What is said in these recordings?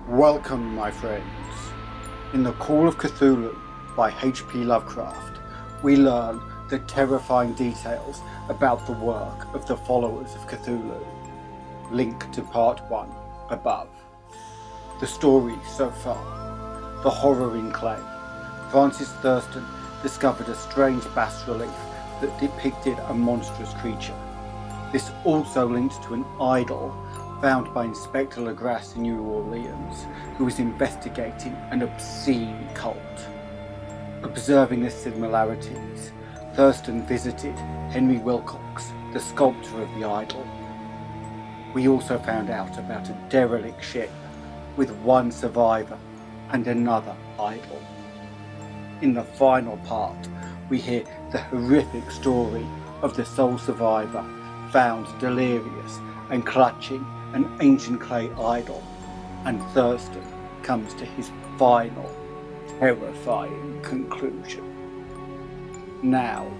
Welcome, my friends. In the Call of Cthulhu by H.P. Lovecraft, we learn the terrifying details about the work of the followers of Cthulhu. Link to part 1 above. The story so far. The horror in clay. Francis Thurston discovered a strange bas-relief that depicted a monstrous creature. This also linked to an idol found by Inspector Legras in New Orleans, who was investigating an obscene cult. Observing the similarities, Thurston visited Henry Wilcox, the sculptor of the idol. We also found out about a derelict ship with one survivor and another idol. In the final part, we hear the horrific story of the sole survivor found delirious and clutching an ancient clay idol, and Thurston comes to his final, terrifying conclusion. Now,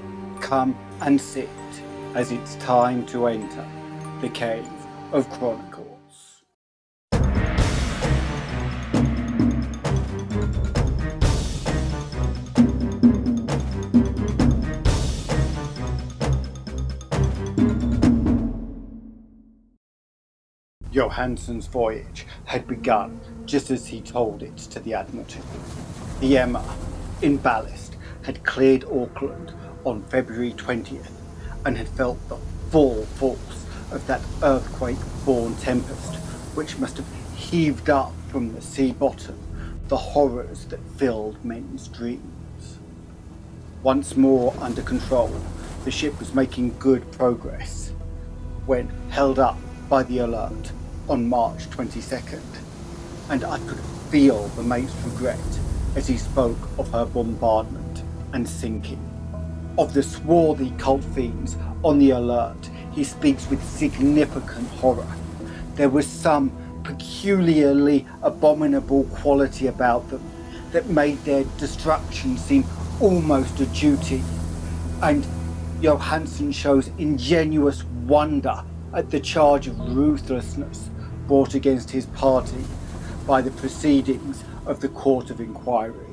come and sit, as it's time to enter the Cave of Chronicles. Johansson's voyage had begun just as he told it to the Admiralty. The Emma, in ballast, had cleared Auckland on February 20th and had felt the full force of that earthquake-born tempest, which must have heaved up from the sea bottom the horrors that filled men's dreams. Once more under control, the ship was making good progress when held up by the alert on March 22nd, and I could feel the mate's regret as he spoke of her bombardment and sinking. Of the swarthy cult fiends on the alert, he speaks with significant horror. There was some peculiarly abominable quality about them that made their destruction seem almost a duty, and Johansson shows ingenuous wonder at the charge of ruthlessness brought against his party by the proceedings of the Court of Inquiry.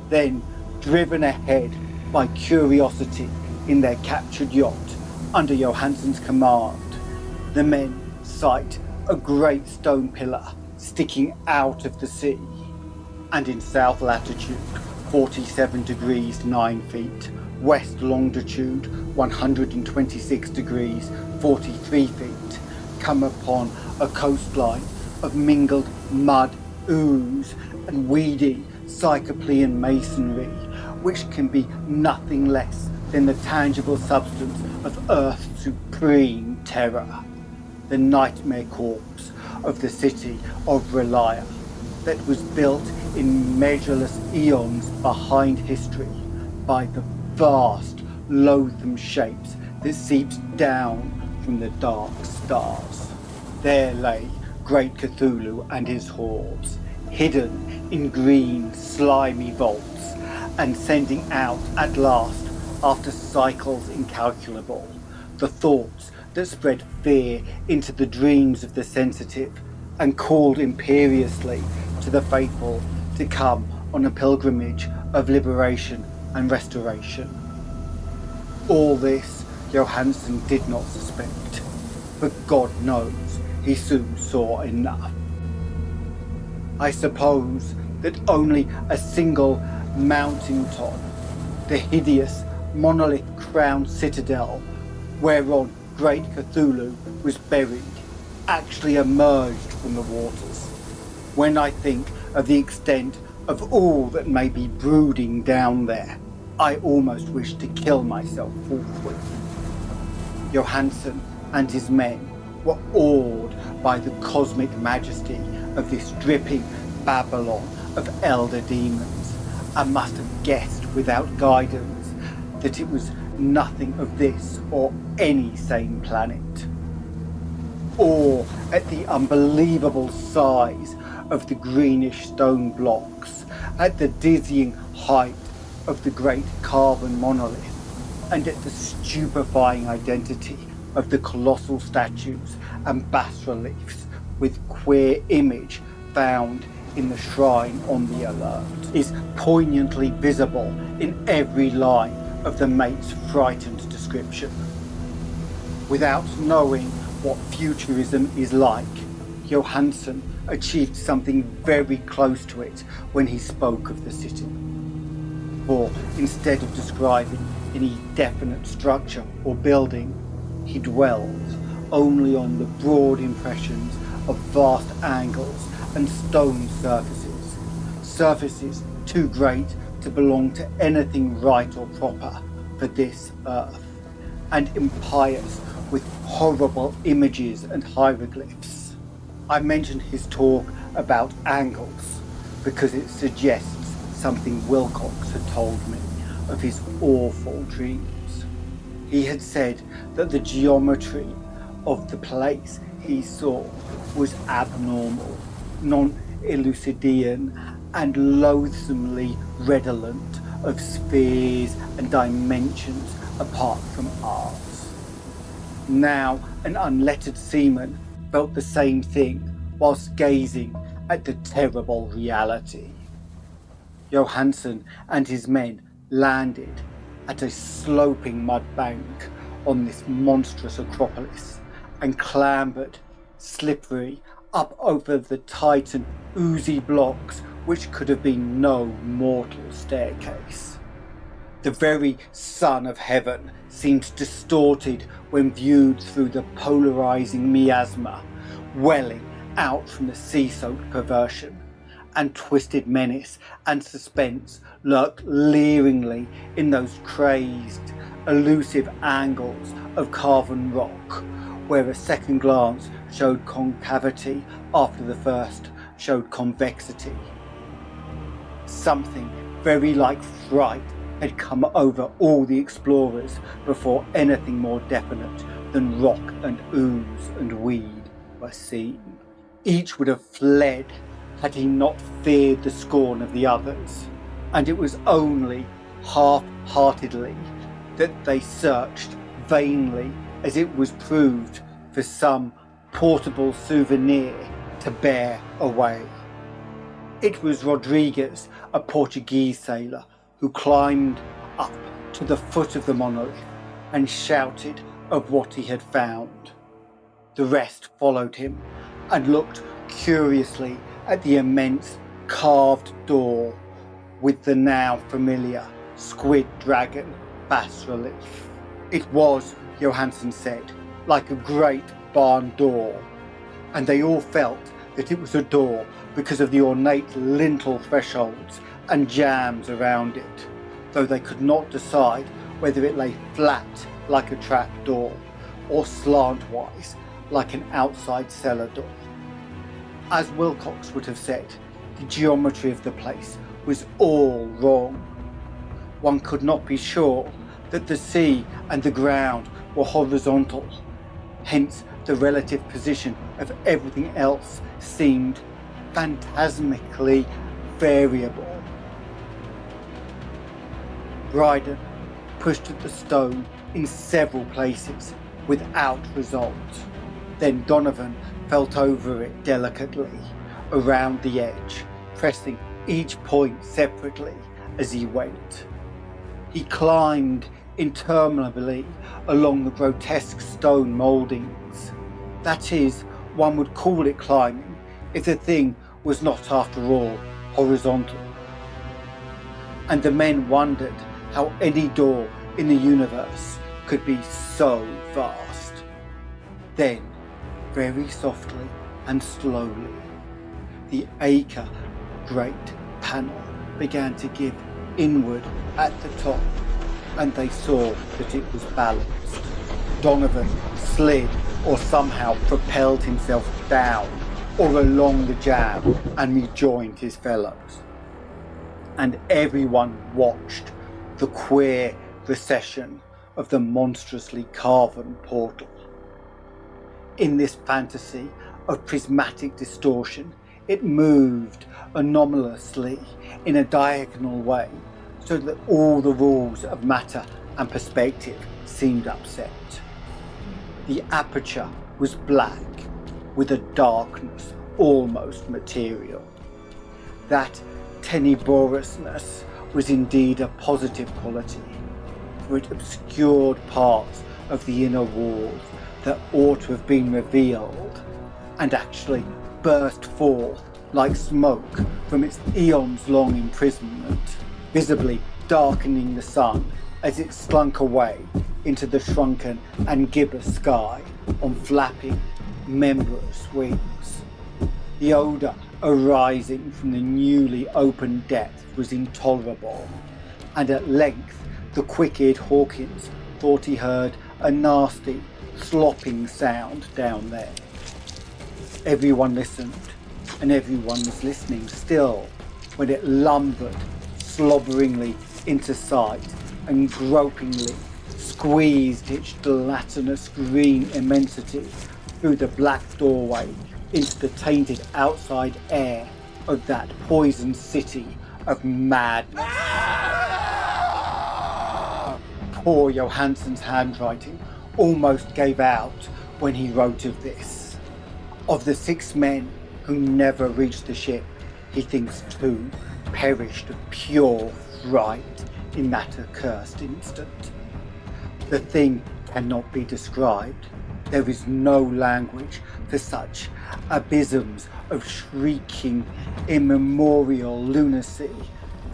Then, driven ahead by curiosity in their captured yacht under Johansson's command, the men sight a great stone pillar sticking out of the sea, and in south latitude 47 degrees 9 feet, west longitude 126 degrees 43 feet, come upon a coastline of mingled mud, ooze and weedy Cyclopean masonry, which can be nothing less than the tangible substance of Earth's supreme terror, the nightmare corpse of the city of Relia that was built in measureless eons behind history by the vast, loathsome shapes that seeps down from the dark stars. There lay Dread Cthulhu and his hordes, hidden in green, slimy vaults, and sending out at last, after cycles incalculable, the thoughts that spread fear into the dreams of the sensitive, and called imperiously to the faithful to come on a pilgrimage of liberation and restoration. All this Johansson did not suspect, but God knows he soon saw enough. I suppose that only a single mountain top, the hideous monolith-crowned citadel whereon Dread Cthulhu was buried, actually emerged from the waters. When I think of the extent of all that may be brooding down there, I almost wish to kill myself forthwith. Johansson and his men were awed by the cosmic majesty of this dripping Babylon of elder demons, and must have guessed without guidance that it was nothing of this or any sane planet. Or at the unbelievable size of the greenish stone blocks, at the dizzying height of the great carven monolith, and at the stupefying identity of the colossal statues and bas-reliefs with queer image found in the shrine on the alert is poignantly visible in every line of the mate's frightened description. Without knowing what futurism is like, Johansson achieved something very close to it when he spoke of the city. For instead of describing any definite structure or building, he dwelled only on the broad impressions of vast angles and stone surfaces too great to belong to anything right or proper for this earth, and impious with horrible images and hieroglyphs. I mentioned his talk about angles because it suggests something Wilcox had told me of his awful dreams. He had said that the geometry of the place he saw was abnormal, non-Euclidean, and loathsomely redolent of spheres and dimensions apart from ours. Now an unlettered seaman felt the same thing whilst gazing at the terrible reality. Johansson and his men landed at a sloping mud bank on this monstrous acropolis and clambered, slippery, up over the titan oozy blocks which could have been no mortal staircase. The very sun of heaven seemed distorted when viewed through the polarizing miasma, welling out from the sea-soaked perversion, and twisted menace and suspense lurked leeringly in those crazed, elusive angles of carven rock, where a second glance showed concavity after the first showed convexity. Something very like fright had come over all the explorers before anything more definite than rock and ooze and weed were seen. Each would have fled had he not feared the scorn of the others, and it was only half-heartedly that they searched vainly as it was proved for some portable souvenir to bear away. It was Rodriguez, a Portuguese sailor, who climbed up to the foot of the monolith and shouted of what he had found. The rest followed him and looked curiously at the immense carved door with the now familiar squid dragon bas relief. It was, Johansson said, like a great barn door, and they all felt that it was a door because of the ornate lintel thresholds and jambs around it, though they could not decide whether it lay flat like a trap door or slantwise like an outside cellar door. As Wilcox would have said, the geometry of the place was all wrong. One could not be sure that the sea and the ground were horizontal, hence the relative position of everything else seemed phantasmically variable. Bryden pushed at the stone in several places without result. Then Donovan felt over it delicately around the edge, pressing each point separately as he went. He climbed interminably along the grotesque stone mouldings. That is, one would call it climbing if the thing was not after all horizontal. And the men wondered how any door in the universe could be so vast. Then, very softly and slowly, the acre great panel began to give inward at the top, and they saw that it was balanced. Donovan slid or somehow propelled himself down or along the jamb and rejoined his fellows. And everyone watched the queer recession of the monstrously carven portal. In this fantasy of prismatic distortion, it moved anomalously in a diagonal way, so that all the rules of matter and perspective seemed upset. The aperture was black, with a darkness almost material. That tenebrousness was indeed a positive quality, for it obscured parts of the inner walls that ought to have been revealed, and actually burst forth like smoke from its eons-long imprisonment, visibly darkening the sun as it slunk away into the shrunken and gibbous sky on flapping, membranous wings. The odour arising from the newly opened depth was intolerable, and at length the quick-eared Hawkins thought he heard a nasty, slopping sound down there. Everyone listened, and everyone was listening still when it lumbered slobberingly into sight and gropingly squeezed its gelatinous green immensity through the black doorway into the tainted outside air of that poisoned city of madness. Poor Johansson's handwriting almost gave out when he wrote of this. Of the 6 men who never reached the ship, he thinks 2 perished of pure fright in that accursed instant. The thing cannot be described. There is no language for such abysms of shrieking, immemorial lunacy,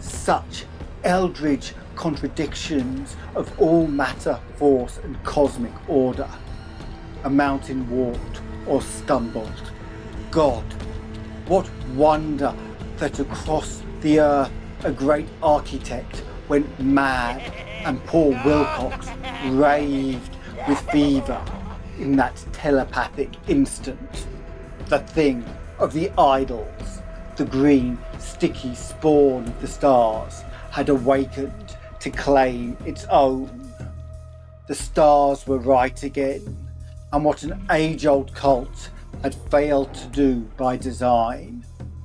such eldritch contradictions of all matter, force, and cosmic order. A mountain walked or stumbled. God, what wonder that across the earth a great architect went mad and poor Wilcox raved with fever in that telepathic instant. The thing of the idols, the green, sticky spawn of the stars, had awakened to claim its own. The stars were right again, and what an age-old cult had failed to do by design,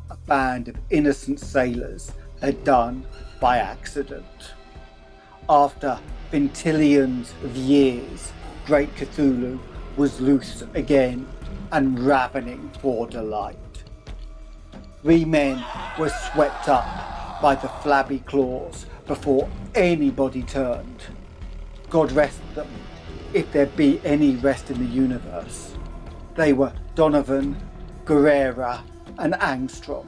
a band of innocent sailors had done by accident. After quintillions of years, Dread Cthulhu was loose again and ravening for delight. 3 men were swept up by the flabby claws before anybody turned. God rest them, if there be any rest in the universe. They were Donovan, Guerrera, and Angstrom.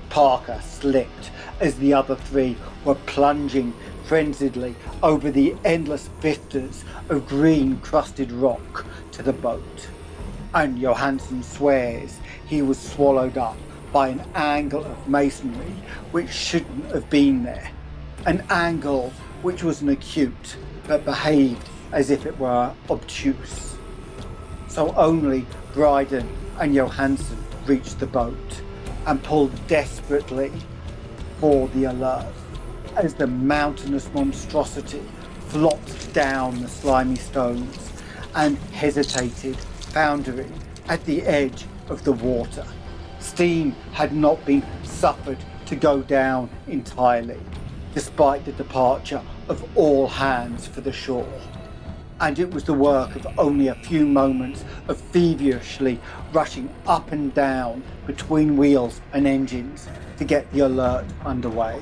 Parker slipped as the other 3 were plunging frenziedly over the endless vistas of green-crusted rock to the boat, and Johansson swears he was swallowed up by an angle of masonry which shouldn't have been there, an angle which was an acute but behaved as if it were obtuse. So only Bryden and Johansson reached the boat and pulled desperately for the alert as the mountainous monstrosity flopped down the slimy stones and hesitated, foundering at the edge of the water. Steam had not been suffered to go down entirely, despite the departure of all hands for the shore, and it was the work of only a few moments of feverishly rushing up and down between wheels and engines to get the alert underway.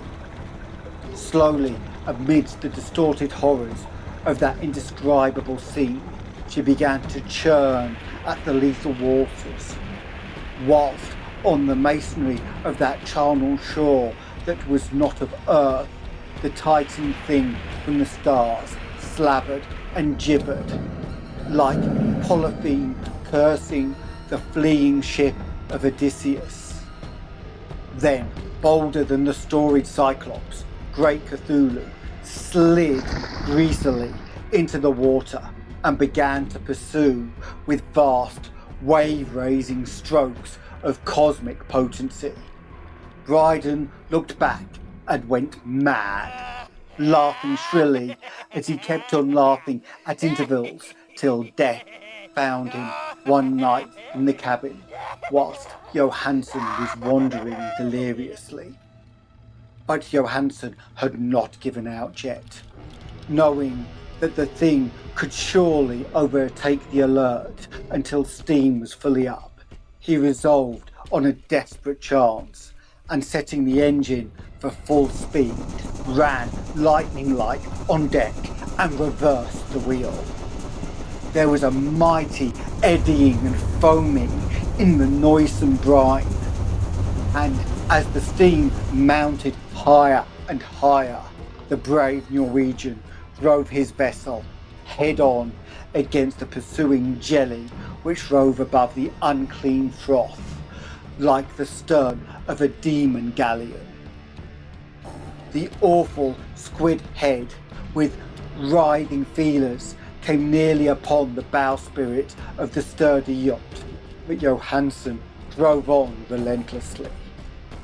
Slowly, amidst the distorted horrors of that indescribable scene, she began to churn at the lethal waters, whilst on the masonry of that charnel shore that was not of earth, the Titan thing from the stars slabbered and gibbered, like Polypheme cursing the fleeing ship of Odysseus. Then, bolder than the storied Cyclops, Great Cthulhu slid greasily into the water and began to pursue with vast, wave-raising strokes of cosmic potency. Bryden looked back and went mad, laughing shrilly as he kept on laughing at intervals till death found him one night in the cabin whilst Johansson was wandering deliriously. But Johansson had not given out yet. Knowing that the thing could surely overtake the alert until steam was fully up, he resolved on a desperate chance, and setting the engine for full speed, ran lightning-like on deck and reversed the wheel. There was a mighty eddying and foaming in the noisome brine, and as the steam mounted higher and higher, the brave Norwegian drove his vessel head-on against the pursuing jelly which rove above the unclean froth, like the stern of a demon galleon. The awful squid head with writhing feelers came nearly upon the bowsprit of the sturdy yacht, but Johansen drove on relentlessly.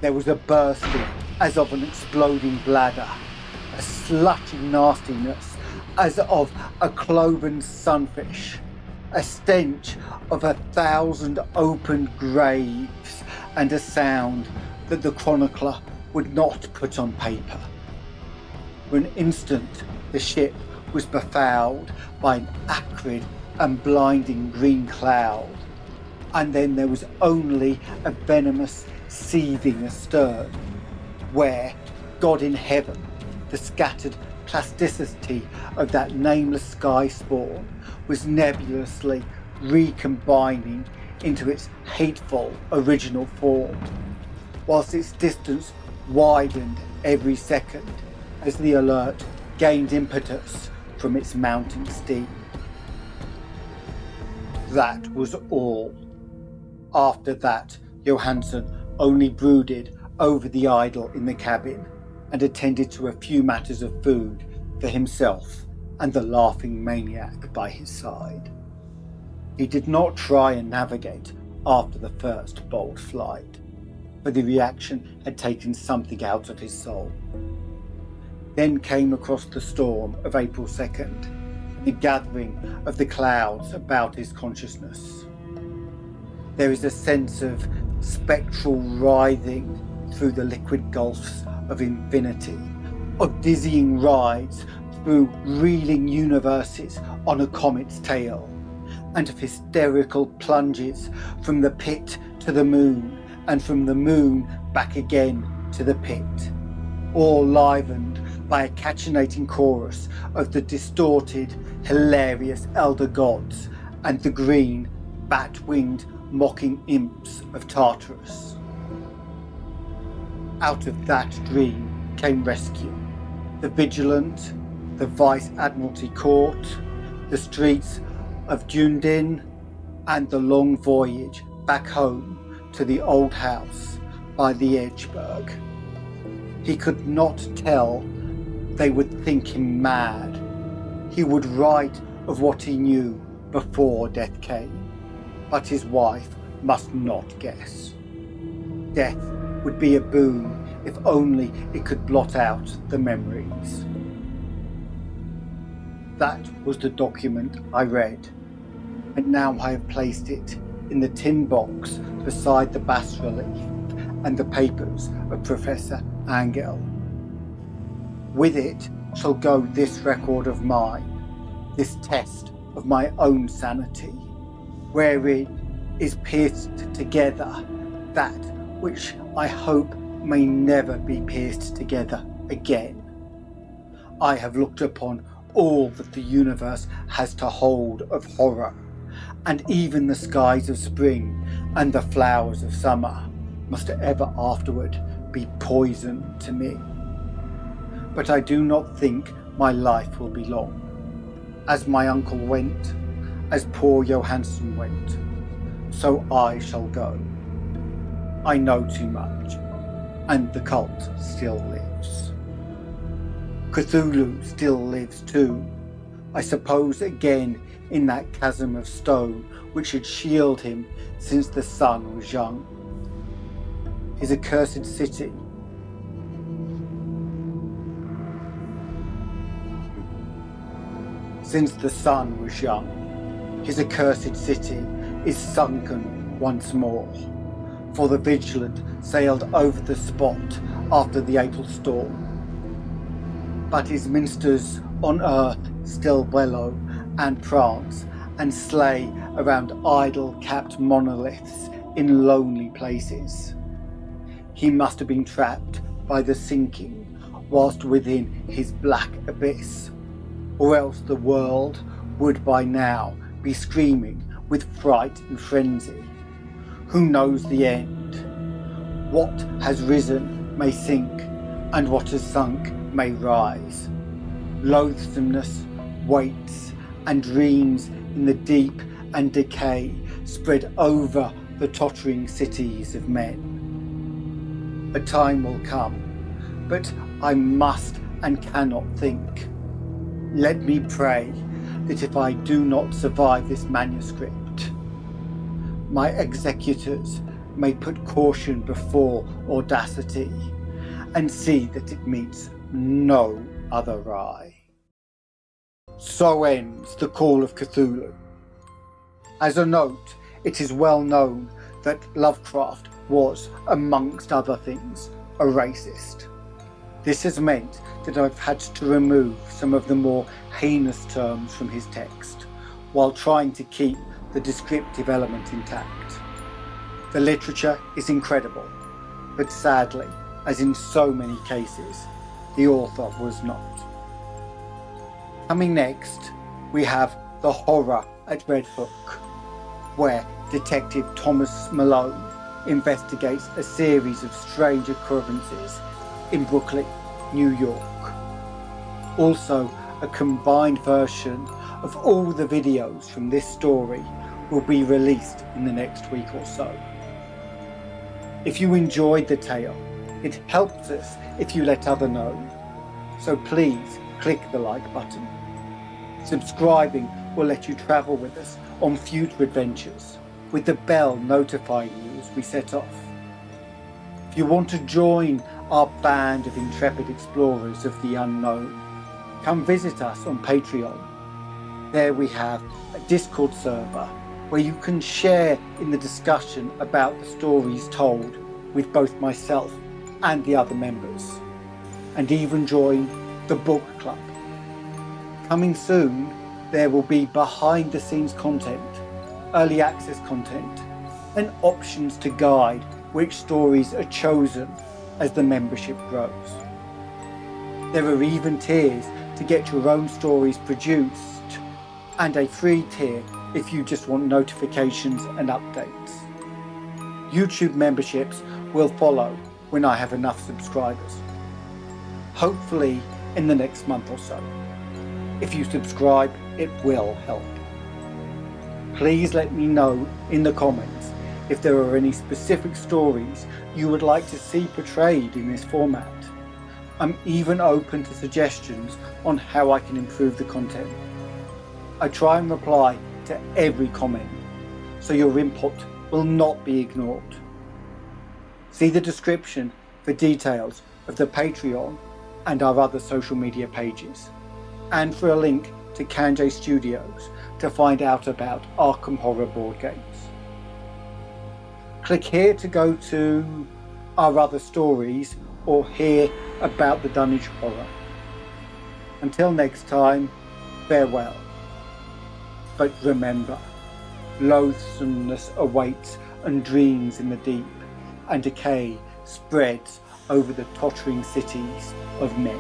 There was a bursting as of an exploding bladder, a slutty nastiness as of a cloven sunfish, a stench of 1,000 opened graves, and a sound that the chronicler would not put on paper. For an instant the ship was befouled by an acrid and blinding green cloud, and then there was only a venomous seething astern, where, God in heaven, the scattered plasticity of that nameless sky spawn was nebulously recombining into its hateful original form, whilst its distance widened every second as the alert gained impetus from its mounting steam. That was all. After that, Johansen only brooded over the idol in the cabin and attended to a few matters of food for himself and the laughing maniac by his side. He did not try and navigate after the first bold flight, for the reaction had taken something out of his soul. Then came across the storm of April 2nd, the gathering of the clouds about his consciousness. There is a sense of spectral writhing through the liquid gulfs of infinity, of dizzying rides through reeling universes on a comet's tail, and of hysterical plunges from the pit to the moon, and from the moon back again to the pit, all livened by a cachinnating chorus of the distorted, hilarious elder gods and the green, bat-winged, mocking imps of Tartarus. Out of that dream came rescue, the Vigilant, the Vice Admiralty Court, the streets of Dunedin, and the long voyage back home to the old house by the Edgeburg. He could not tell they would think him mad. He would write of what he knew before death came, but his wife must not guess. Death would be a boon if only it could blot out the memories. That was the document I read, and now I have placed it in the tin box beside the bas-relief and the papers of Professor Angel. With it shall go this record of mine, this test of my own sanity, wherein is pierced together that which I hope may never be pierced together again. I have looked upon all that the universe has to hold of horror, and even the skies of spring and the flowers of summer must ever afterward be poison to me. But I do not think my life will be long. As my uncle went, as poor Johansen went, so I shall go. I know too much, and the cult still lives. Cthulhu still lives too, I suppose, again in that chasm of stone which had shielded him since the sun was young. His accursed city, since the sun was young, his accursed city is sunken once more, for the Vigilant sailed over the spot after the April storm. But his minsters on earth still bellow and prance and slay around idol-capped monoliths in lonely places. He must have been trapped by the sinking whilst within his black abyss, or else the world would by now be screaming with fright and frenzy. Who knows the end? What has risen may sink, and what has sunk may rise. Loathsomeness waits and dreams in the deep, and decay spread over the tottering cities of men. A time will come, but I must and cannot think. Let me pray that if I do not survive this manuscript, my executors may put caution before audacity, and see that it meets no other eye. So ends the Call of Cthulhu. As a note, it is well known that Lovecraft was, amongst other things, a racist. This has meant that I've had to remove some of the more heinous terms from his text, while trying to keep the descriptive element intact. The literature is incredible, but sadly, as in so many cases, the author was not. Coming next, we have The Horror at Red Hook, where Detective Thomas Malone investigates a series of strange occurrences in Brooklyn, New York. Also, a combined version of all the videos from this story will be released in the next week or so. If you enjoyed the tale, it helps us if you let others know, so please click the like button. Subscribing will let you travel with us on future adventures, with the bell notifying you as we set off. If you want to join our band of intrepid explorers of the unknown, come visit us on Patreon. There we have a Discord server where you can share in the discussion about the stories told with both myself and the other members, and even join the book club. Coming soon, there will be behind the scenes content, early access content, and options to guide which stories are chosen as the membership grows. There are even tiers to get your own stories produced, and a free tier if you just want notifications and updates. YouTube memberships will follow when I have enough subscribers, hopefully in the next month or so. If you subscribe, it will help. Please let me know in the comments if there are any specific stories you would like to see portrayed in this format. I'm even open to suggestions on how I can improve the content. I try and reply to every comment, so your input will not be ignored. See the description for details of the Patreon and our other social media pages, and for a link to Canje Studios to find out about Arkham Horror board games. Click here to go to our other stories or hear about the Thedunwichhorror. Until next time, farewell. But remember, loathsomeness awaits and dreams in the deep, and decay spreads over the tottering cities of men.